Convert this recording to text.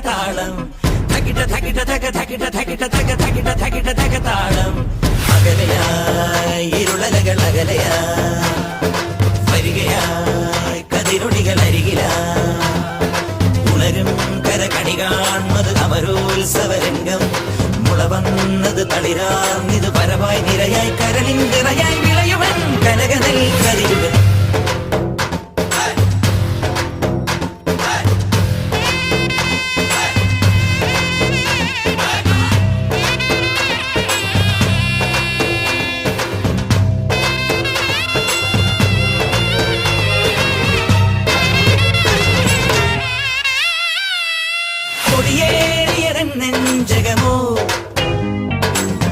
താളം താളം അകലയായി ഇരുളലകൾ അകലയായി വരികയായി കതിരൊടികൾ അരികിലായി ഉണരും കരകണി കാൺമത് അമരോത്സവരംഗം മുളവന്നത് തളിരാർന്നിത് പരവായി നിരയായി കരളിൻ നിറയായി വിളയുവൻ കനകനൽ കതിരുവൻ